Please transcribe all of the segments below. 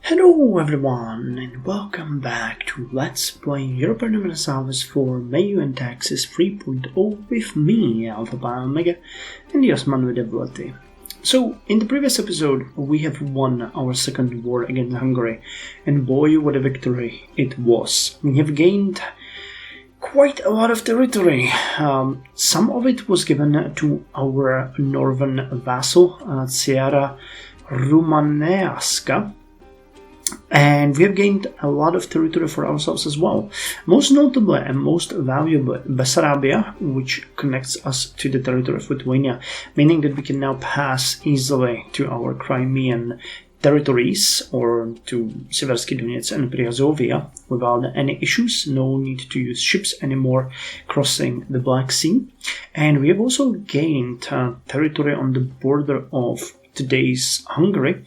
Hello everyone and welcome back to Let's Play Europa Universalis for MEIOU and Taxes 3.0 with me, Alpha Pi Omega, and the Osman with Devlet-i. So, in the previous episode we have won our second war against Hungary, and boy what a victory it was. We have gained quite a lot of territory. Some of it was given to our northern vassal, Sierra Rumaneaska, and we have gained a lot of territory for ourselves as well. Most notable and most valuable, Bessarabia, which connects us to the territory of Lithuania, meaning that we can now pass easily to our Crimean territories or to Seversky Donetsk and Priazovia without any issues. No need to use ships anymore crossing the Black Sea. And we have also gained territory on the border of today's Hungary.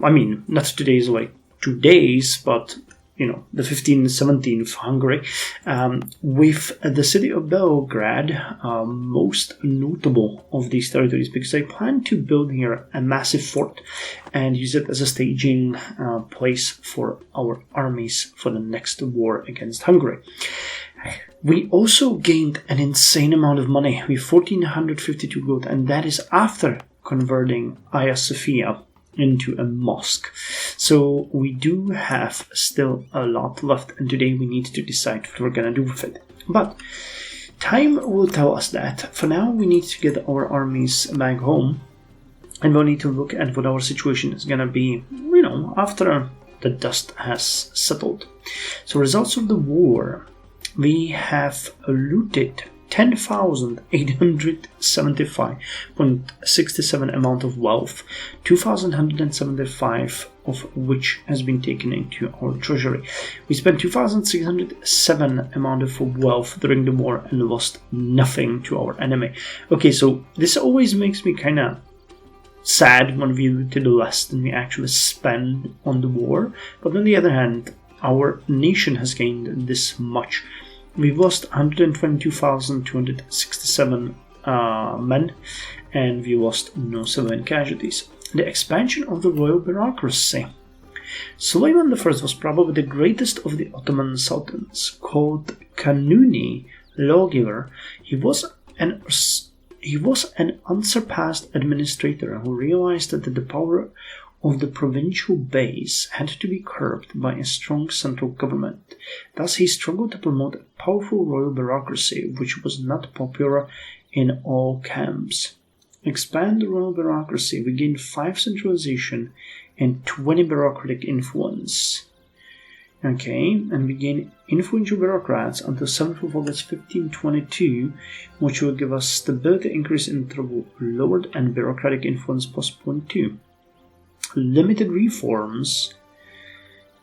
I mean, not today's, like 2 days, but the 15th, 17th Hungary, with the city of Belgrade, most notable of these territories, because I plan to build here a massive fort and use it as a staging place for our armies for the next war against Hungary. We also gained an insane amount of money with 1452 gold, and that is after converting Hagia Sophia into a mosque. So we do have still a lot left, and today we need to decide what we're gonna do with it. But time will tell us that. For now we need to get our armies back home, and we'll need to look at what our situation is gonna be, after the dust has settled. So results of the war. We have looted 10,875.67 amount of wealth, 2,175 of which has been taken into our treasury. We spent 2,607 amount of wealth during the war and lost nothing to our enemy. Okay, so this always makes me kind of sad when we looted less than we actually spend on the war, but on the other hand, our nation has gained this much. We've lost 122,267 men, and we lost no civilian casualties. The expansion of the royal bureaucracy. Suleiman I was probably the greatest of the Ottoman sultans. Called Kanuni, lawgiver, he was an unsurpassed administrator who realized that the power of the provincial base had to be curbed by a strong central government. Thus he struggled to promote a powerful royal bureaucracy which was not popular in all camps. Expand the royal bureaucracy. We gained 5 centralization and 20 bureaucratic influence. Okay, and we gain influential bureaucrats until 7th of August 1522, which will give us stability increase in trouble lowered and bureaucratic influence plus 0.2. Limited reforms,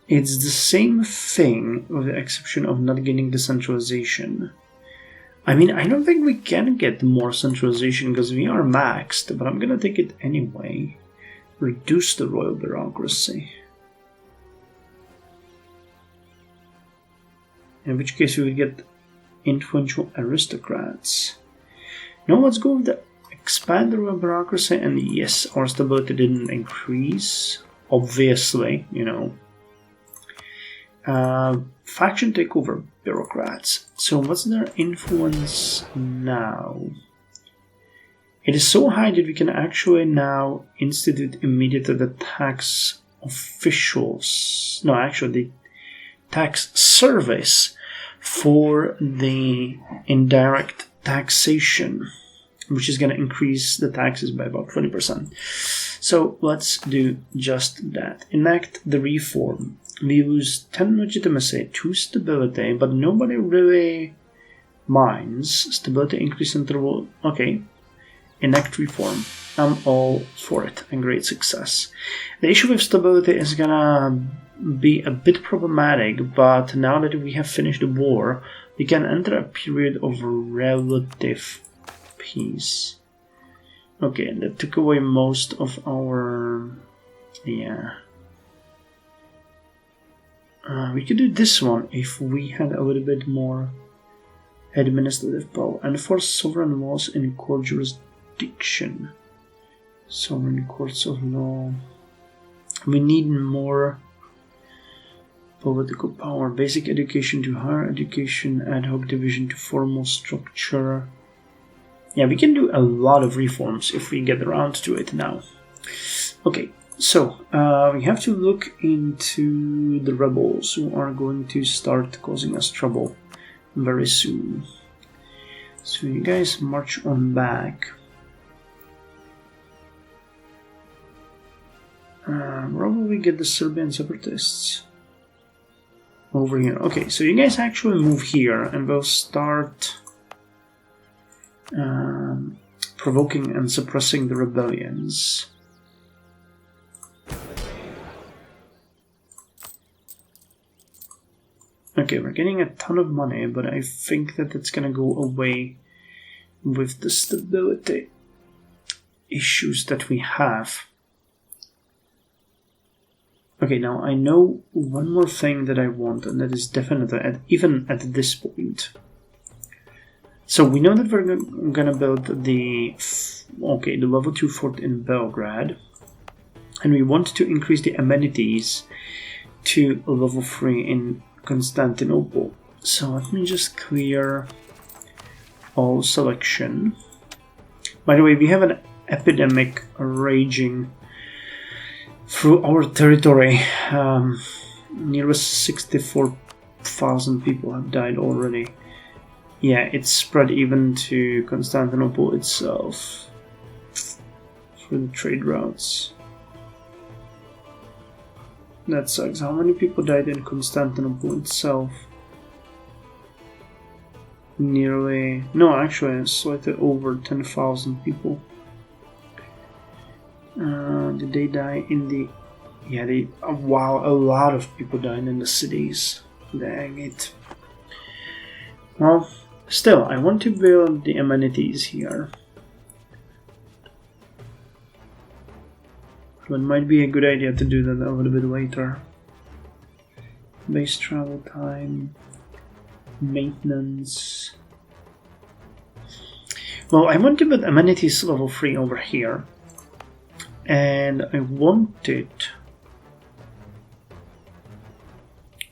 it's the same thing with the exception of not getting decentralization. I mean, I don't think we can get more centralization because we are maxed, but I'm gonna take it anyway. Reduce the royal bureaucracy. In which case we would get influential aristocrats. Now let's go with the expand the royal bureaucracy, and yes, our stability didn't increase, obviously, faction takeover bureaucrats. So what's their influence now? It is so high that we can actually now institute immediately the tax officials, no, actually the tax service for the indirect taxation, which is going to increase the taxes by about 20%. So let's do just that. Enact the reform. We lose 10 legitimacy, 2 stability, but nobody really minds. Stability increase interval. Okay. Enact reform. I'm all for it, and great success. The issue with stability is going to be a bit problematic, but now that we have finished the war, we can enter a period of relative peace. Okay, that took away most of our... we could do this one if we had a little bit more administrative power. Enforce sovereign laws in core jurisdiction. Sovereign courts of law. We need more Political power, basic education to higher education, ad hoc division to formal structure. Yeah, we can do a lot of reforms if we get around to it now. Okay, so we have to look into the rebels who are going to start causing us trouble very soon. So you guys march on back. Where will we get the Serbian separatists? Over here. Okay, so you guys actually move here and we'll start provoking and suppressing the rebellions. Okay, we're getting a ton of money, but I think that it's gonna go away with the stability issues that we have. Okay, now I know one more thing that I want, and that is definitely, even at this point. So we know that we're gonna build the level 2 fort in Belgrade, and we want to increase the amenities to level 3 in Constantinople. So let me just clear all selection. By the way, we have an epidemic raging through our territory. Nearly 64,000 people have died already. Yeah, it's spread even to Constantinople itself through the trade routes. That sucks. How many people died in Constantinople itself? Actually, slightly over 10,000 people. Did they die in the... Yeah, wow, a lot of people died in the cities. Dang it. Well, still, I want to build the amenities here. It might be a good idea to do that a little bit later. Base travel time, maintenance. Well, I want to build amenities level 3 over here. And I wanted...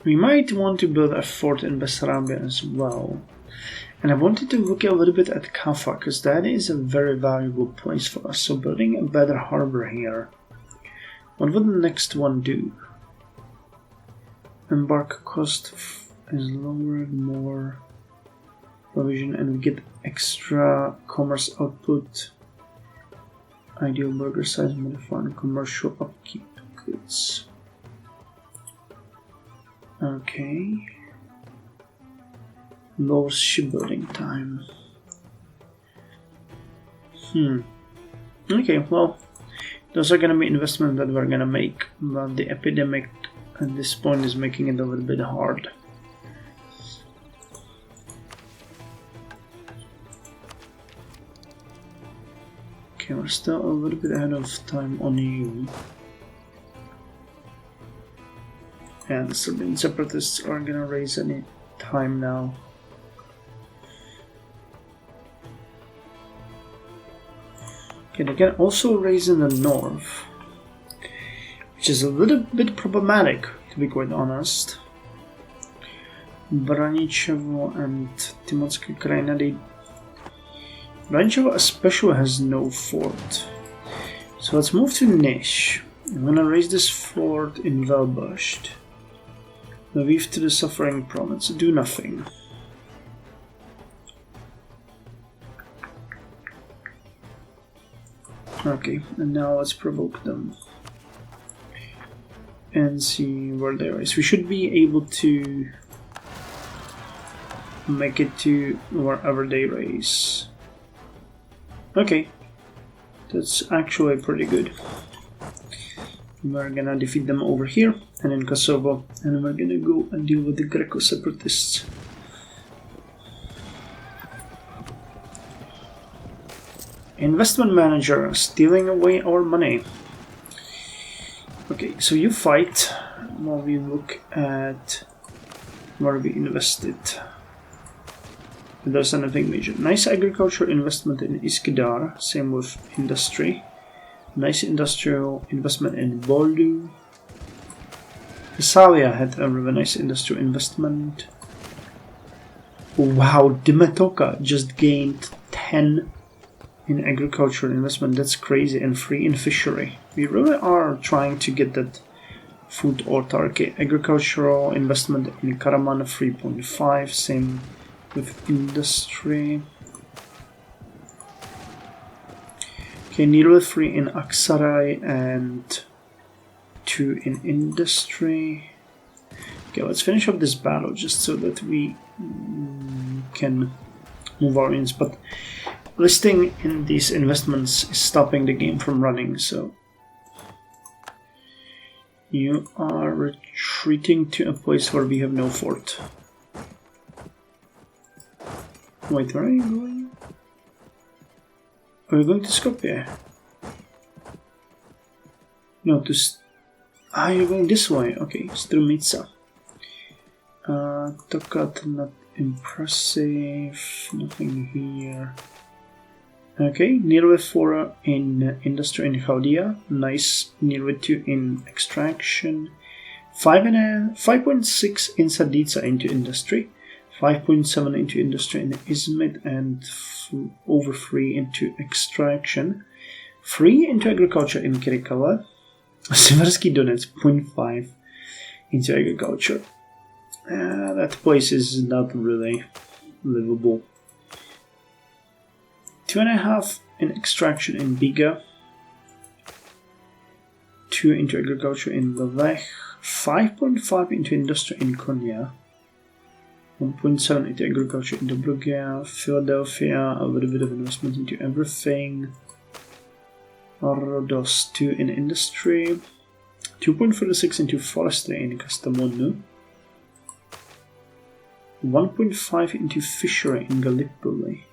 We might want to build a fort in Bessarabia as well. And I wanted to look a little bit at Kaffa, because that is a very valuable place for us. So building a better harbor here. What would the next one do? Embark cost is lower, more provision, and we get extra commerce output. Ideal burger size, modified commercial upkeep goods. Okay. Lower shipbuilding time. Okay, well, those are gonna be investments that we're gonna make, but the epidemic at this point is making it a little bit hard. Okay, we're still a little bit ahead of time on you. And the Serbian separatists are gonna raise any time now. Okay, they can also raise in the north, which is a little bit problematic, to be quite honest. Braničevo and Timotsky Krajina, Braničevo especially has no fort. So let's move to Niš. I'm gonna raise this fort in Velbasht. Lviv to the suffering province, do nothing. Okay, and now let's provoke them and see where they raise. We should be able to make it to wherever they raise. Okay, that's actually pretty good. We're gonna defeat them over here and in Kosovo, and we're gonna go and deal with the Greco separatists. Investment manager stealing away our money. Okay, so you fight while we look at where we invested. If there's anything major. Nice agriculture investment in Iskidar, same with industry. Nice industrial investment in Boldu. Thessalia had a really nice industrial investment. Wow, Dimetoka just gained 10 in agricultural investment. That's crazy. And 3 in fishery. We really are trying to get that food autarky. Agricultural investment in Karaman 3.5. Same with industry. Okay, nearly 3 in Aksaray and 2 in industry. Okay, let's finish up this battle just so that we can move our ins. But listing in these investments is stopping the game from running, so you are retreating to a place where we have no fort. Wait, where are you going? Are you going to Skopje? No, to... you're going this way. Okay, Strumica. Tokat, not impressive. Nothing here. Okay, nearly 4 in industry in Chaldea. Nice, nearly 2 in extraction. 5.6 in Sardica into industry. 5.7 into industry in Izmit and over 3 into extraction. 3 into agriculture in Kirikala. Seversky Donetsk 0.5 into agriculture. That place is not really livable. 2.5 in extraction in Biga. 2 into agriculture in Levech. 5.5 into industry in Konya. 1.7 into agriculture in Dobrugia, Philadelphia, a little bit of investment into everything. Rodos 2 in industry. 2.46 into forestry in Kastamonu. 1.5 into fishery in Gallipoli.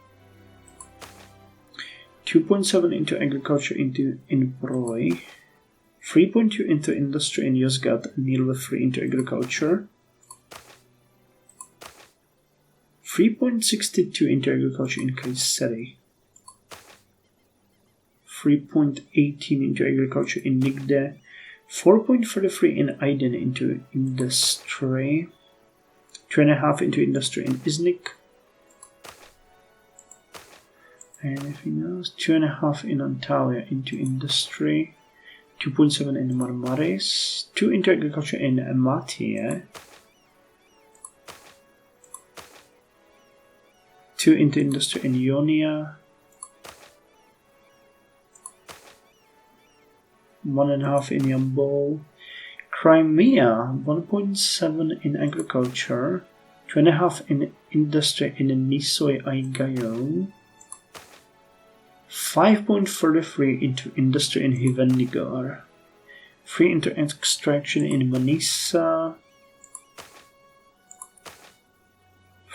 2.7 into agriculture in Broi. 3.2 into industry in Yozgat, and nearly 3 into agriculture. 3.62 into agriculture in Kayseri. 3.18 into agriculture in Nigde. 4.43 in Aydin into industry. 2.5 into industry in Iznik. Anything else? 2.5 in Antalya into industry. 2.7 in Marmaris. 2 into agriculture in Amatia. 2 into industry in Ionia. 1.5 in Yambol. Crimea, 1.7 in agriculture. 2.5 in industry in Nisoy Aigayo. 5.33 into industry in Hivendigar. 3 into extraction in Manisa.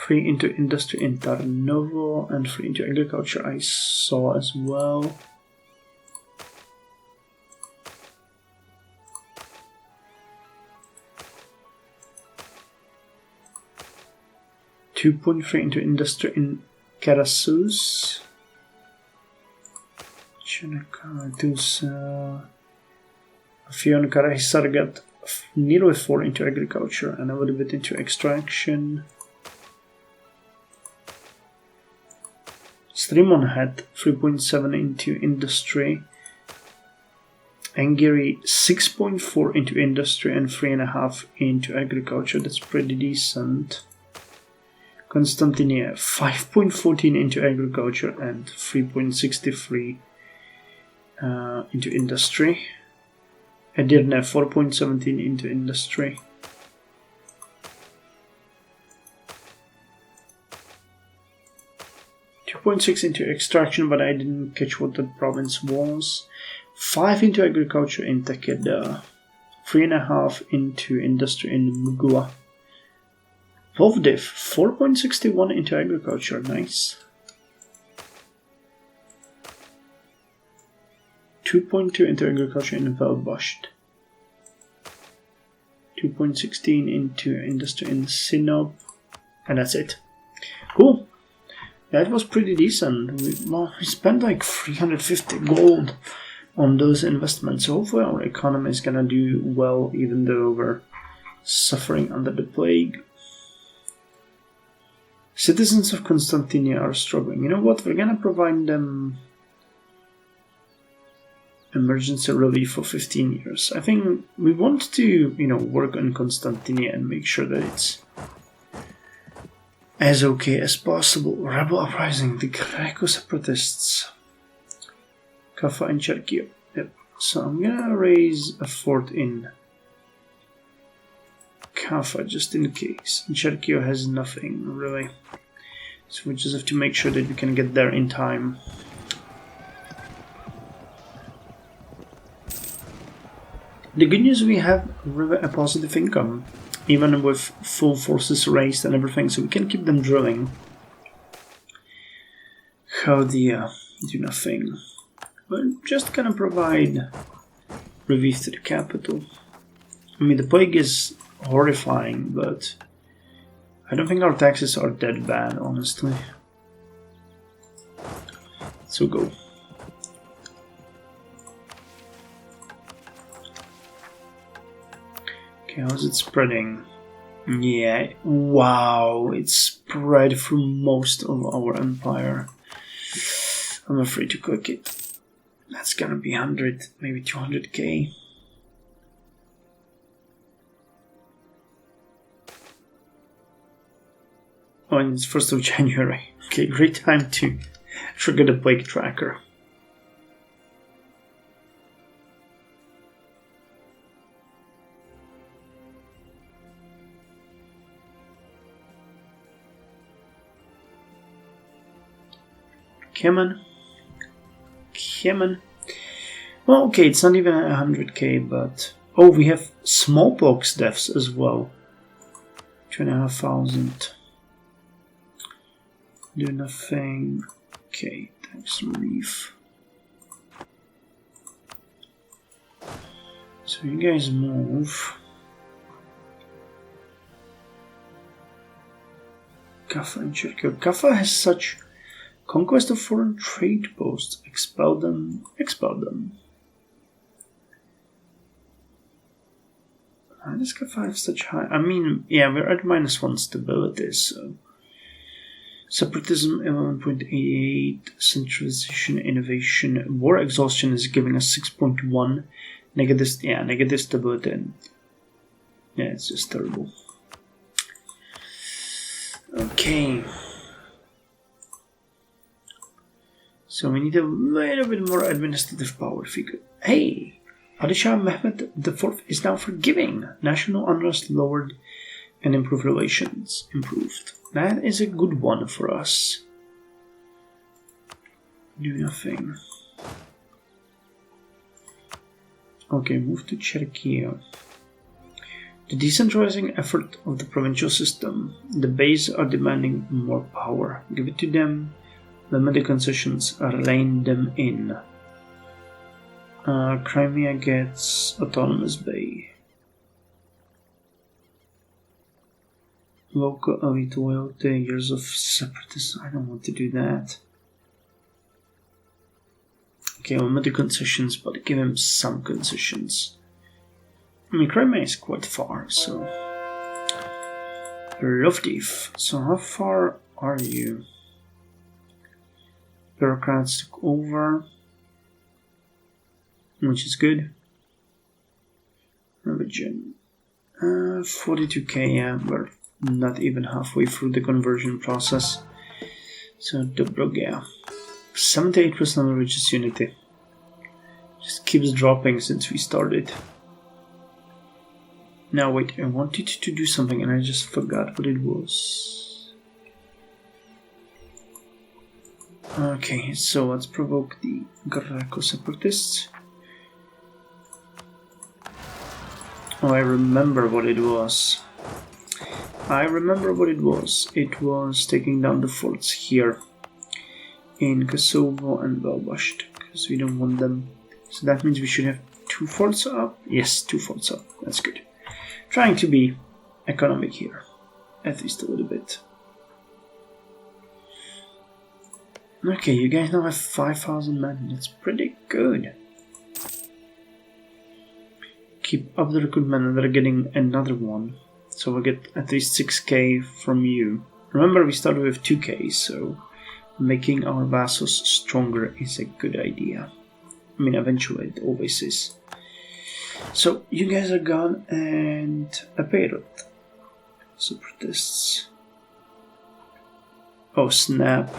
3 into industry in Tarnovo, and 3 into agriculture I saw as well. $2.3 into industry in Karasus. Fion Karahisar got nearly 4 into agriculture and a little bit into extraction. Strimon had 3.7 into industry. Angiri 6.4 into industry and 3.5 into agriculture. That's pretty decent. Konstantinia 5.14 into agriculture and 3.63 into industry. Edirne 4.17 into industry. .6 into extraction, but I didn't catch what that province was. 5 into agriculture in Takeda. 3.5 into industry in Mugua. Plovdiv 4.61 into agriculture, nice. 2.2 into agriculture in Velbasht. 2.16 into industry in Sinop. And that's it. Cool. That was pretty decent. We spent like 350 gold on those investments. So hopefully our economy is gonna do well, even though we're suffering under the plague. Citizens of Constantinople are struggling. You know what? We're gonna provide them emergency relief for 15 years. I think we want to, work on Constantinople and make sure that it's as okay as possible. Rebel uprising, the Greco separatists. Kaffa and Cherkio. Yep. So I'm gonna raise a fort in Kaffa just in case. Cherkio has nothing really. So we just have to make sure that we can get there in time. The good news, we have a positive income, even with full forces raised and everything, so we can keep them drilling. How the do nothing. We're just gonna provide relief to the capital. I mean, the plague is horrifying, but I don't think our taxes are that bad, honestly. So go. Okay, how's it spreading? Yeah, wow, it's spread through most of our empire. I'm afraid to click it. That's gonna be 100, maybe 200k. Oh, and it's 1st of January. Okay, great time to trigger the plague tracker. Come on. Come on. Well, okay, it's not even 100k, but... Oh, we have smallpox deaths as well. 2,500. Do nothing. Okay, tax relief. So you guys move. Kaffa and Cherkio. Kaffa has such... Conquest of foreign trade posts. Expel them. Expel them. Why does Kaffa have such high... I mean, yeah, we're at -1 stability, so... Separatism 11.88, centralization, innovation, war exhaustion is giving us 6.1, negative stability, and yeah, it's just terrible. Okay. So we need a little bit more administrative power if we could. Hey! Adishah Mehmed IV is now forgiving. National unrest lowered and improved relations improved. That is a good one for us. Do nothing. Okay, move to Cherkio. The decentralizing effort of the provincial system. The base are demanding more power. Give it to them. Limit the concessions. Rein them in. Crimea gets autonomous bay. Local elite loyalty, years of separatism. I don't want to do that. Okay, limit the concessions, but give him some concessions. I mean, Crimea is quite far, so... Lovdiv. So how far are you? Bureaucrats took over, which is good. Religion. 42k, yeah, we're not even halfway through the conversion process. So Dobroga. 78% religious unity. Just keeps dropping since we started. Now wait, I wanted to do something and I just forgot what it was. Okay, so let's provoke the Greco separatists. Oh, I remember what it was. It was taking down the forts here in Kosovo and Belbasht, because we don't want them. So that means we should have 2 forts up. Yes, 2 forts up. That's good. Trying to be economic here, at least a little bit. Okay, you guys now have 5,000 men. That's pretty good. keep up the recruitment and they're getting another one. So we'll get at least 6k from you. Remember, we started with 2k, so making our vassals stronger is a good idea. I mean, eventually it always is. So you guys are gone, and a payload. So protests. Oh snap.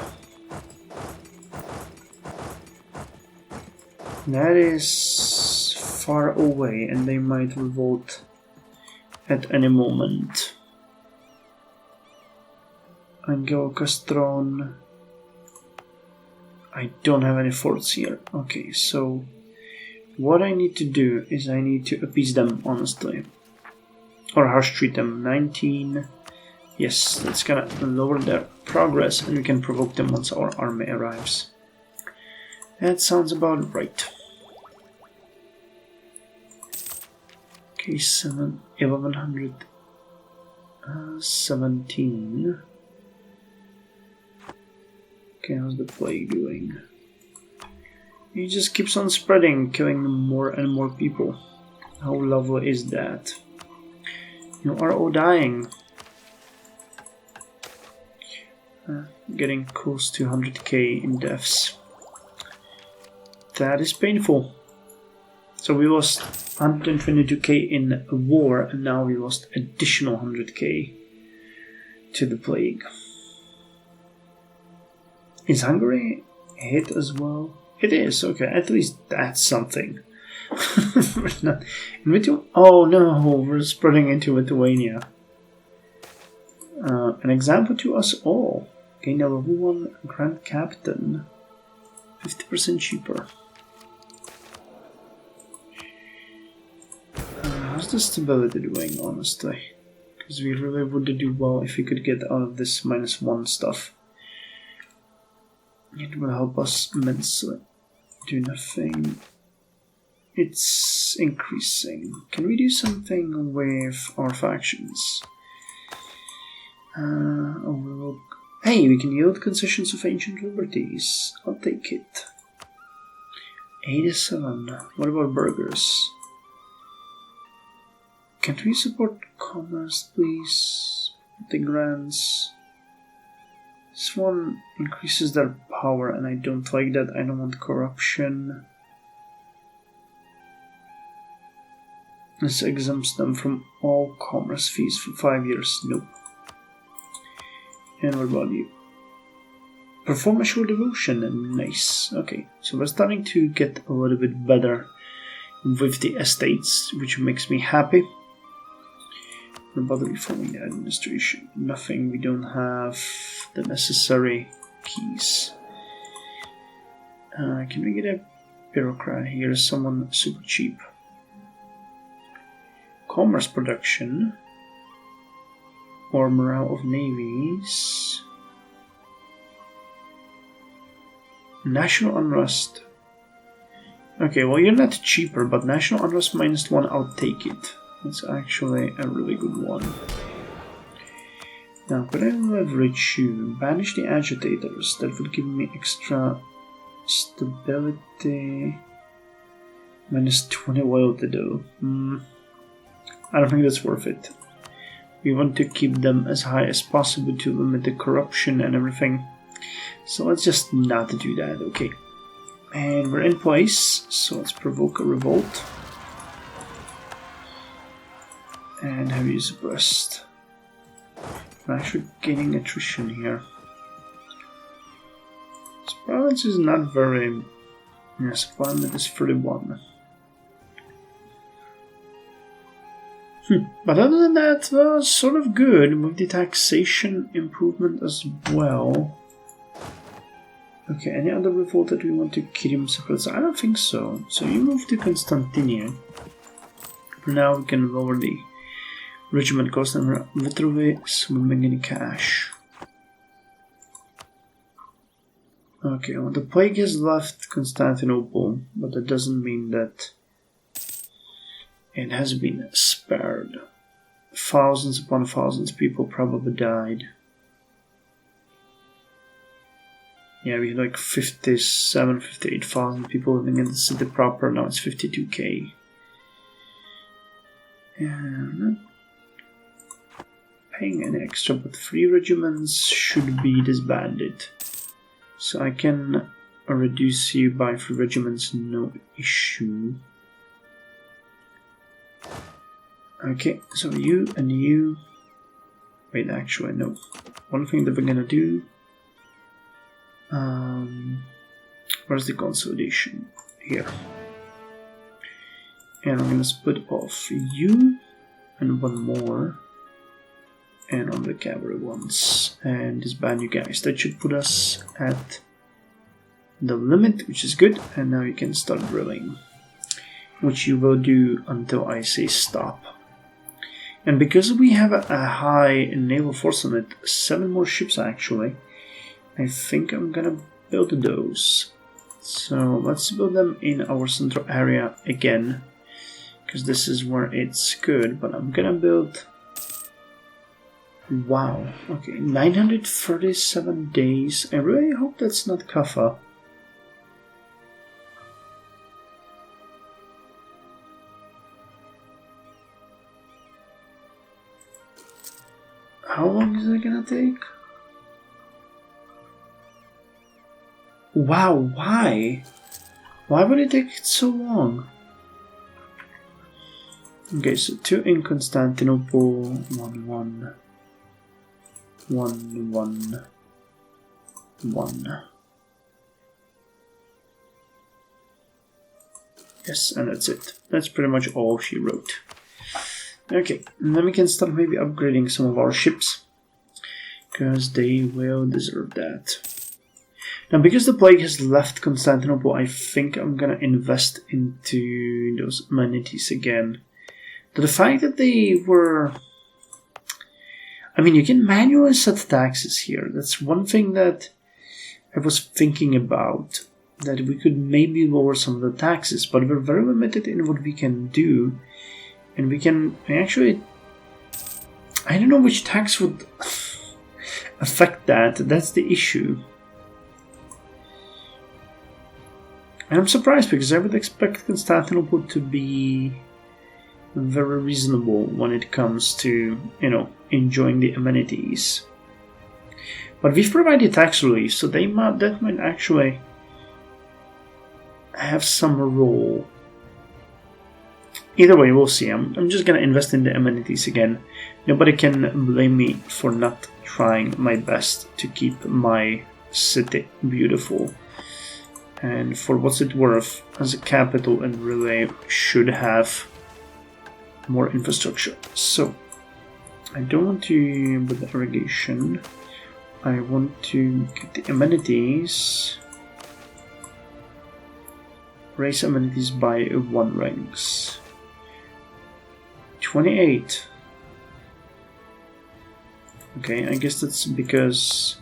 That is far away, and they might revolt at any moment. And go Castron. I don't have any forts here. Okay, so what I need to do is I need to appease them, honestly. Or harsh treat them. 19. Yes, that's gonna lower their progress, and we can provoke them once our army arrives. That sounds about right. Okay, 1117. Okay, how's the plague doing? It just keeps on spreading, killing more and more people. How lovely is that? You are all dying. Getting close to 100k in deaths. That is painful. So we lost 122k in a war, and now we lost additional 100k to the plague. Is Hungary hit as well? It is, okay, at least that's something. Oh no, we're spreading into Lithuania. An example to us all. Gain a level 1 Grand Captain. 50% cheaper. How's the stability doing, honestly? Because we really would do well if we could get out of this -1 stuff. It will help us immensely. Do nothing. It's increasing. Can we do something with our factions? Overlook. Hey, we can yield concessions of ancient liberties. I'll take it. 87. What about burgers? Can we support commerce, please? The grants. This one increases their power, and I don't like that. I don't want corruption. This exempts them from all commerce fees for 5 years. Nope. And what about you? Perform a short devotion. Nice. Okay, so we're starting to get a little bit better with the estates, which makes me happy. What about reforming the administration? Nothing. We don't have the necessary keys. Can we get a bureaucrat here? Someone super cheap. Commerce production. Or morale of navies. National unrest. Okay, well, you're not cheaper, but national unrest -1, I'll take it. It's actually a really good one. Now, could I leverage you? Banish the agitators. That would give me extra stability. -20 loyalty, though. I don't think that's worth it. We want to keep them as high as possible to limit the corruption and everything. So let's just not do that, okay. And we're in place, so let's provoke a revolt. And have you suppressed. We're actually gaining attrition here. This province is not very... Yes, climate is 31. But other than that, sort of good with the taxation improvement as well. Okay, any other revolt that we want to Kirim suppress? I don't think so. So you move to Constantinian. Now we can lower the regiment cost and we're literally swimming in cash. Okay, well, the plague has left Constantinople, but that doesn't mean that it has been spared. Thousands upon thousands of people probably died. Yeah, we had like 58,000 people living in the city proper. Now it's 52k. And paying any extra, but 3 regiments should be disbanded. So I can reduce you by 3 regiments, no issue. Okay, so you and you. Wait, actually, no. One thing that we're gonna do. Where's the consolidation? Here. And I'm gonna split off you and 1 more. And on the cavalry ones. And disband you guys. That should put us at the limit, which is good. And now you can start drilling. Which you will do until I say stop. And because we have a high naval force on it, 7 more ships actually, I think I'm gonna build those. So let's build them in our central area again, because this is where it's good, but I'm gonna build... Wow, okay, 937 days. I really hope that's not Kaffa. How long is it gonna take? Wow, why? Why would it take so long? Okay, so 2 in Constantinople, 1, 1, 1, 1, 1. Yes, and that's it. That's pretty much all she wrote. Okay, and then we can start maybe upgrading some of our ships, because they will deserve that. Now, because the plague has left Constantinople, I think I'm gonna invest into those amenities again. But the fact that they were... I mean, you can manually set taxes here. That's one thing that I was thinking about, that we could maybe lower some of the taxes, but we're very limited in what we can do. And we can actually... I don't know which tax would affect that. That's the issue. And I'm surprised, because I would expect Constantinople to be very reasonable when it comes to, you know, enjoying the amenities. But we've provided tax relief, so that might actually have some role. Either way, we'll see. I'm just gonna invest in the amenities again. Nobody can blame me for not trying my best to keep my city beautiful. And for what's it worth, as a capital, and really should have more infrastructure. So, I don't want to put the irrigation. I want to get the amenities. Raise amenities by 1 ranks. 28. Okay, I guess that's because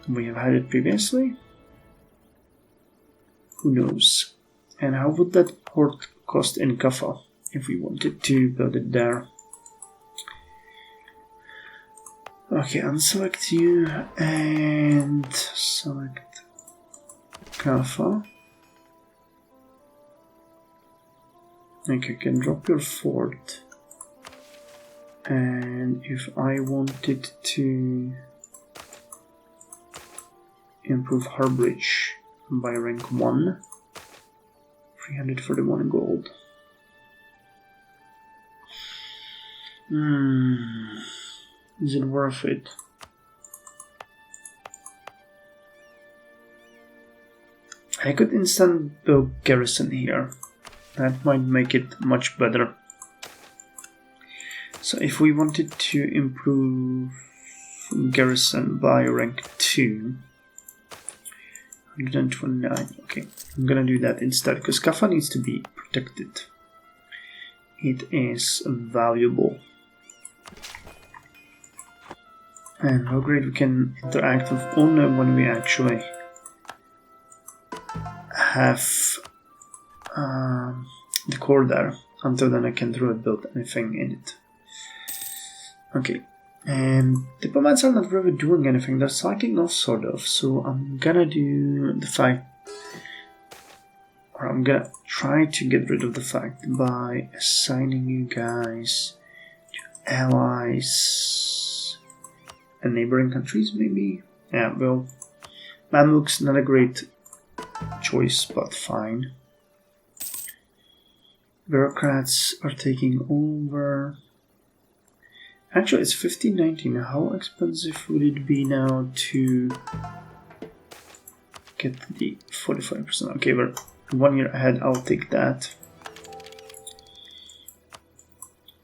we have had it previously. Who knows? And how would that port cost in Kaffa if we wanted to build it there? Okay, unselect you and select Kaffa. Okay, you can drop your fort. And if I wanted to improve Harbridge by rank 1, 341 gold. Is it worth it? I could instant build garrison here. That might make it much better. So if we wanted to improve garrison by rank 2, 129, okay, I'm gonna do that instead, because Kaffa needs to be protected. It is valuable. And how great we can interact with only when we actually have the core there. Until then I can't really build anything in it. Okay, and diplomats are not really doing anything, they're slacking off sort of, so I'm gonna do the fact... Or I'm gonna try to get rid of the fact by assigning you guys to allies and neighboring countries, maybe? Yeah, well, Mamluks not a great choice, but fine. Bureaucrats are taking over. Actually, it's 1519. How expensive would it be now to get the 45%? Okay, we're 1 year ahead. I'll take that.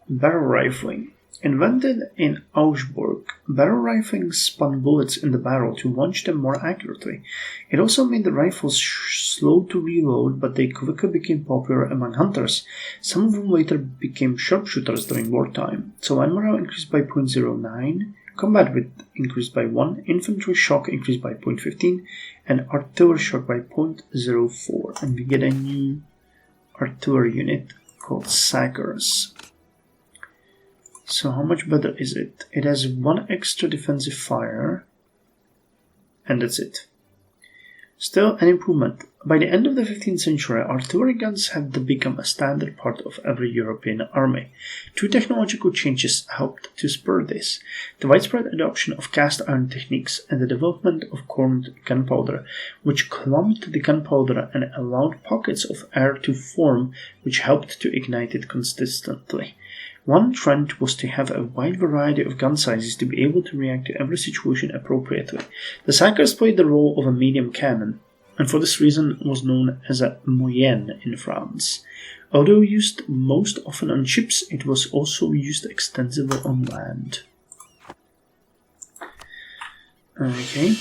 Barrel rifling. Invented in Augsburg, barrel rifling spun bullets in the barrel to launch them more accurately. It also made the rifles slow to reload, but they quickly became popular among hunters, some of whom later became sharpshooters during wartime. So land morale increased by 0.09, combat wit increased by 1, infantry shock increased by 0.15, and artillery shock by 0.04. And we get a new artillery unit called Sackers. So how much better is it? It has 1 extra defensive fire, and that's it. Still an improvement. By the end of the 15th century, artillery guns have become a standard part of every European army. 2 technological changes helped to spur this: the widespread adoption of cast iron techniques and the development of corned gunpowder, which clumped the gunpowder and allowed pockets of air to form, which helped to ignite it consistently. One trend was to have a wide variety of gun sizes to be able to react to every situation appropriately. The Sackers played the role of a medium cannon, and for this reason was known as a moyenne in France. Although used most often on ships, it was also used extensively on land. Okay,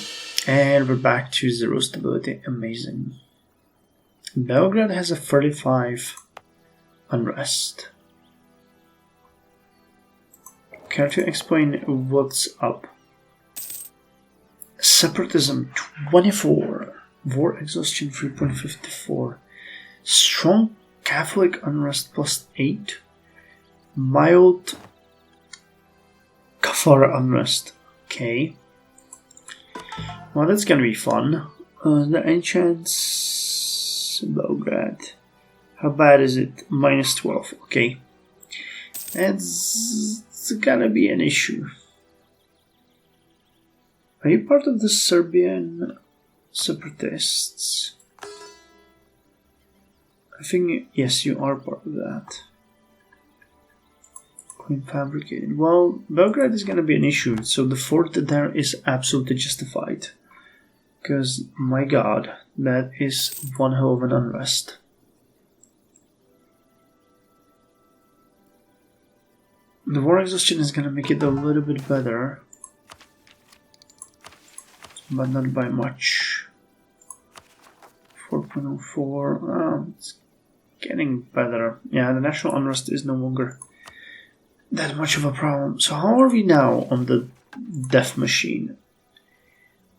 and we're back to 0 stability. Amazing. Belgrade has a 35 unrest. Care to explain what's up? Separatism 24. War exhaustion 3.54. Strong Catholic unrest +8. Mild Kafara unrest. Okay. Well, that's gonna be fun. The any chance? Belgrade. How bad is it? -12. Okay. It's gonna be an issue. Are you part of the Serbian separatists? I think, yes, you are part of that. Queen fabricated. Well, Belgrade is gonna be an issue, so the fort there is absolutely justified. Because, my god, that is one hell of an unrest. The war exhaustion is gonna make it a little bit better, but not by much. 4.04, it's getting better. Yeah, the national unrest is no longer that much of a problem. So how are we now on the death machine?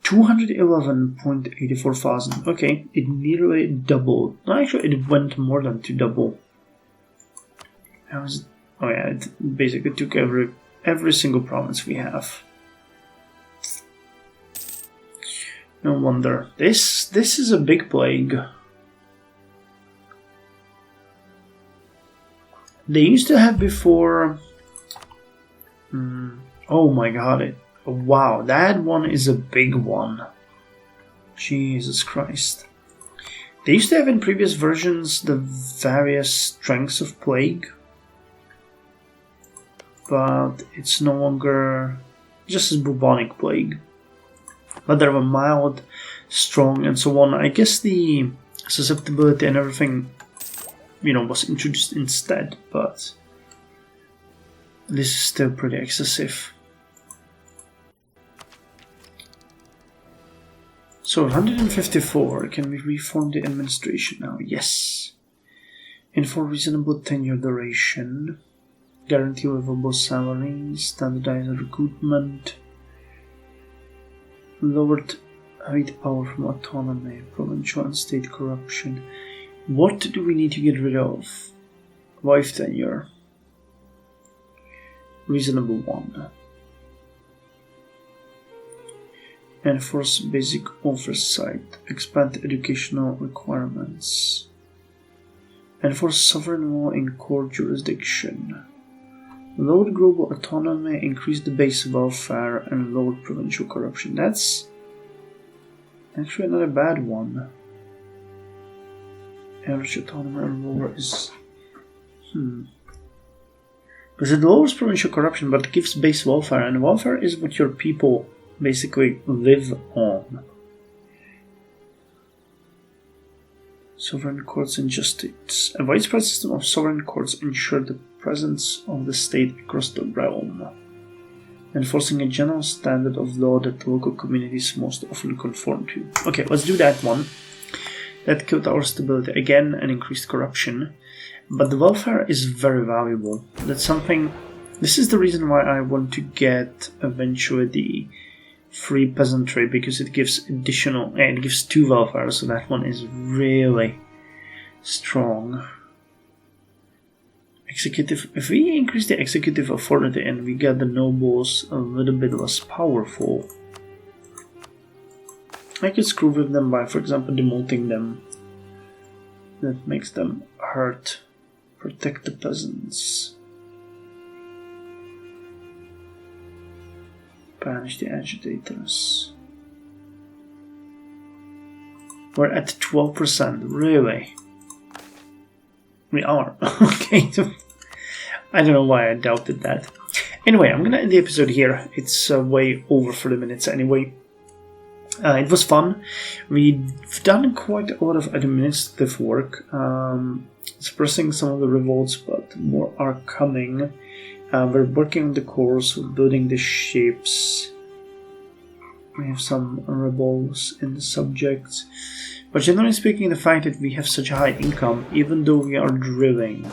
211.84 thousand. Okay, it nearly doubled. No, actually, it went more than to double. How is it? Oh yeah, it basically took every single province we have. No wonder. This is a big plague. They used to have before... oh my god, wow, that one is a big one. Jesus Christ. They used to have in previous versions the various strengths of plague, but it's no longer just as bubonic plague. But there were mild, strong, and so on. I guess the susceptibility and everything, was introduced instead, but this is still pretty excessive. So 154, can we reform the administration now? Yes. And for reasonable tenure duration, guarantee livable salaries, standardized recruitment, lowered height power from autonomy, provincial and state corruption. What do we need to get rid of? Wife tenure. Reasonable one. Enforce basic oversight. Expand educational requirements. enforce sovereign law in core jurisdiction, lowered global autonomy, increased the base welfare, and lowered provincial corruption. That's actually not a bad one. Average autonomy and lower is... Because it lowers provincial corruption but gives base welfare, and welfare is what your people basically live on. Sovereign courts and justice. A widespread system of sovereign courts ensure the presence of the state across the realm, enforcing a general standard of law that the local communities most often conform to. Okay, let's do that one. That killed our stability again and increased corruption. But the welfare is very valuable. That's something... This is the reason why I want to get eventually the free peasantry, because it gives additional... it gives 2 welfare, so that one is really strong. Executive... If we increase the executive authority and we get the nobles a little bit less powerful, I could screw with them by, for example, demoting them. That makes them hurt. Protect the peasants. Banish the agitators. We're at 12%, really? We are. Okay. I don't know why I doubted that. Anyway, I'm gonna end the episode here. It's way over 30 minutes anyway. It was fun. We've done quite a lot of administrative work, suppressing some of the revolts, but more are coming. We're working on the cores, we're building the ships. We have some rebels in the subjects. But generally speaking, the fact that we have such a high income, even though we are drilling,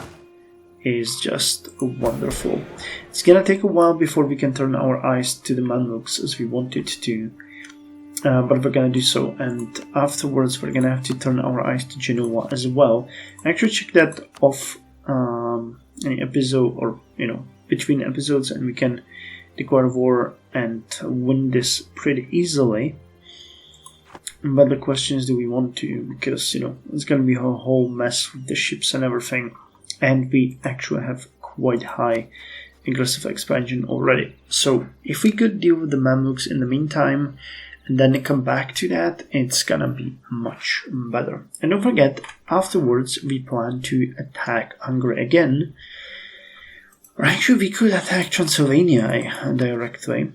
is just wonderful. It's gonna take a while before we can turn our eyes to the Mamluks as we wanted to. But we're gonna do so, and afterwards we're gonna have to turn our eyes to Genoa as well. Actually check that off any episode, or between episodes, and we can declare war and win this pretty easily. But the question is, do we want to? Because it's gonna be a whole mess with the ships and everything, and we actually have quite high aggressive expansion already. So if we could deal with the Mamluks in the meantime, and then come back to that, it's gonna be much better. And don't forget, afterwards we plan to attack Hungary again. Or actually we could attack Transylvania directly.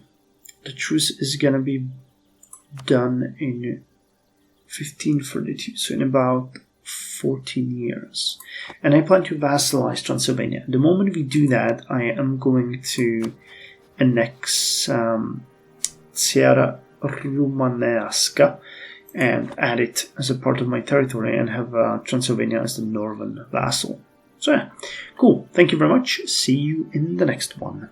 The truce is gonna be done in 1532, so in about 14 years. And I plan to vassalize Transylvania. The moment we do that, I am going to annex Sierra Romanesca and add it as a part of my territory and have Transylvania as the northern vassal. So yeah, cool. Thank you very much. See you in the next one.